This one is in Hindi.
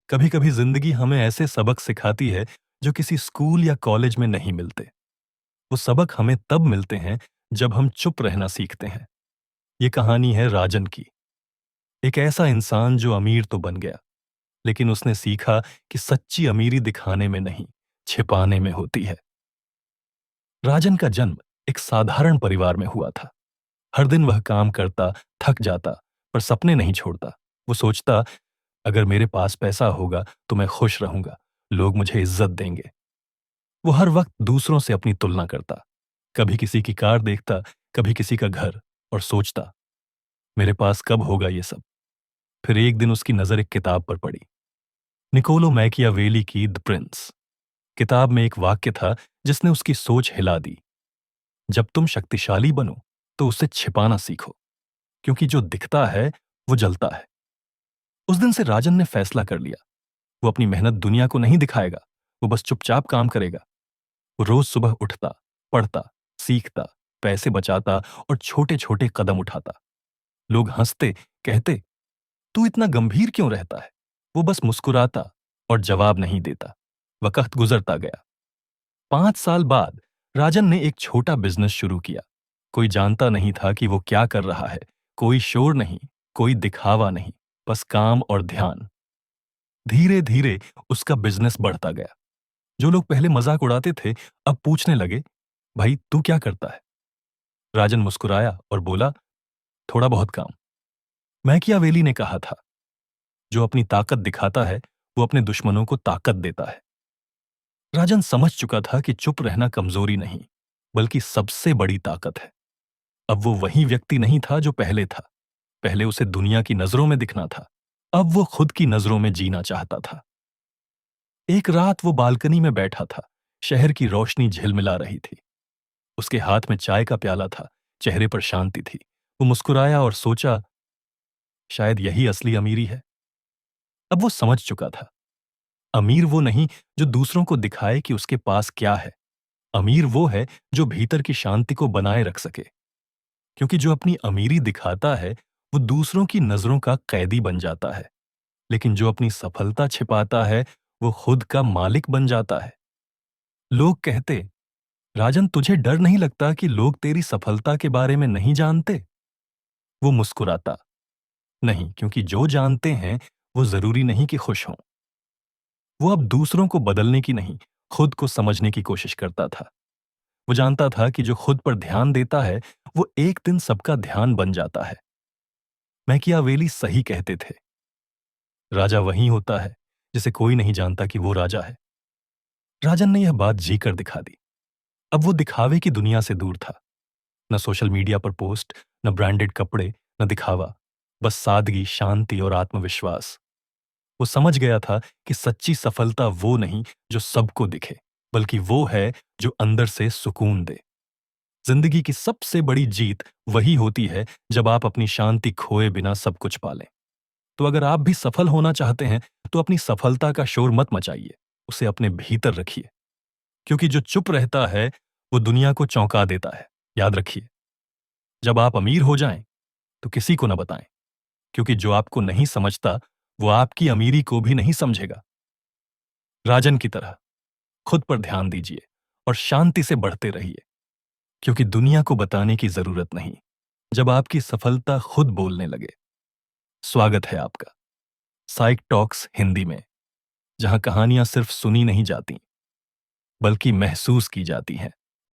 कभी कभी जिंदगी हमें ऐसे सबक सिखाती है जो किसी स्कूल या कॉलेज में नहीं मिलते। वो सबक हमें तब मिलते हैं जब हम चुप रहना सीखते हैं। ये कहानी है राजन की। एक ऐसा इंसान जो अमीर तो बन गया, लेकिन उसने सीखा कि सच्ची अमीरी दिखाने में नहीं, छिपाने में होती है। राजन का जन्म एक साधारण परिवार में हुआ था। हर दिन वह काम करता, थक जाता, पर सपने नहीं छोड़ता। वो सोचता, अगर मेरे पास पैसा होगा तो मैं खुश रहूंगा, लोग मुझे इज्जत देंगे। वो हर वक्त दूसरों से अपनी तुलना करता। कभी किसी की कार देखता, कभी किसी का घर, और सोचता, मेरे पास कब होगा ये सब। फिर एक दिन उसकी नजर एक किताब पर पड़ी, निकोलो मैकियावेली की द प्रिंस। किताब में एक वाक्य था जिसने उसकी सोच हिला दी। जब तुम शक्तिशाली बनो तो उसे छिपाना सीखो, क्योंकि जो दिखता है वो जलता है। उस दिन से राजन ने फैसला कर लिया, वो अपनी मेहनत दुनिया को नहीं दिखाएगा। वो बस चुपचाप काम करेगा। वो रोज सुबह उठता, पढ़ता, सीखता, पैसे बचाता और छोटे छोटे कदम उठाता। लोग हंसते, कहते, तू इतना गंभीर क्यों रहता है। वो बस मुस्कुराता और जवाब नहीं देता। वक्त गुजरता गया। 5 साल बाद राजन ने एक छोटा बिजनेस शुरू किया। कोई जानता नहीं था कि वो क्या कर रहा है। कोई शोर नहीं, कोई दिखावा नहीं, बस काम और ध्यान। धीरे धीरे उसका बिजनेस बढ़ता गया। जो लोग पहले मजाक उड़ाते थे, अब पूछने लगे, भाई तू क्या करता है। राजन मुस्कुराया और बोला, थोड़ा बहुत काम। मैकियावेली ने कहा था, जो अपनी ताकत दिखाता है वो अपने दुश्मनों को ताकत देता है। राजन समझ चुका था कि चुप रहना कमजोरी नहीं, बल्कि सबसे बड़ी ताकत है। अब वो वही व्यक्ति नहीं था जो पहले था। पहले उसे दुनिया की नजरों में दिखना था, अब वो खुद की नजरों में जीना चाहता था। एक रात वो बालकनी में बैठा था। शहर की रोशनी झिलमिला रही थी। उसके हाथ में चाय का प्याला था, चेहरे पर शांति थी। वो मुस्कुराया और सोचा, शायद यही असली अमीरी है। अब वो समझ चुका था, अमीर वो नहीं जो दूसरों को दिखाए कि उसके पास क्या है। अमीर वो है जो भीतर की शांति को बनाए रख सके। क्योंकि जो अपनी अमीरी दिखाता है वो दूसरों की नजरों का कैदी बन जाता है, लेकिन जो अपनी सफलता छिपाता है वो खुद का मालिक बन जाता है। लोग कहते, राजन तुझे डर नहीं लगता कि लोग तेरी सफलता के बारे में नहीं जानते। वो मुस्कुराता, नहीं, क्योंकि जो जानते हैं वो जरूरी नहीं कि खुश हों। वो अब दूसरों को बदलने की नहीं, खुद को समझने की कोशिश करता था। वो जानता था कि जो खुद पर ध्यान देता है वो एक दिन सबका ध्यान बन जाता है। मैकियावेली सही कहते थे, राजा वही होता है जिसे कोई नहीं जानता कि वो राजा है। राजन ने यह बात जीकर दिखा दी। अब वो दिखावे की दुनिया से दूर था। न सोशल मीडिया पर पोस्ट, न ब्रांडेड कपड़े, न दिखावा, बस सादगी, शांति और आत्मविश्वास। वो समझ गया था कि सच्ची सफलता वो नहीं जो सबको दिखे, बल्कि वो है जो अंदर से सुकून दे। जिंदगी की सबसे बड़ी जीत वही होती है जब आप अपनी शांति खोए बिना सब कुछ पालें। तो अगर आप भी सफल होना चाहते हैं तो अपनी सफलता का शोर मत मचाइए, उसे अपने भीतर रखिए। क्योंकि जो चुप रहता है वो दुनिया को चौंका देता है। याद रखिए, जब आप अमीर हो जाएं तो किसी को न बताएं, क्योंकि जो आपको नहीं समझता वो आपकी अमीरी को भी नहीं समझेगा। राजन की तरह खुद पर ध्यान दीजिए और शांति से बढ़ते रहिए, क्योंकि दुनिया को बताने की जरूरत नहीं, जब आपकी सफलता खुद बोलने लगे। स्वागत है आपका साइक टॉक्स हिंदी में, जहां कहानियां सिर्फ सुनी नहीं जाती, बल्कि महसूस की जाती हैं।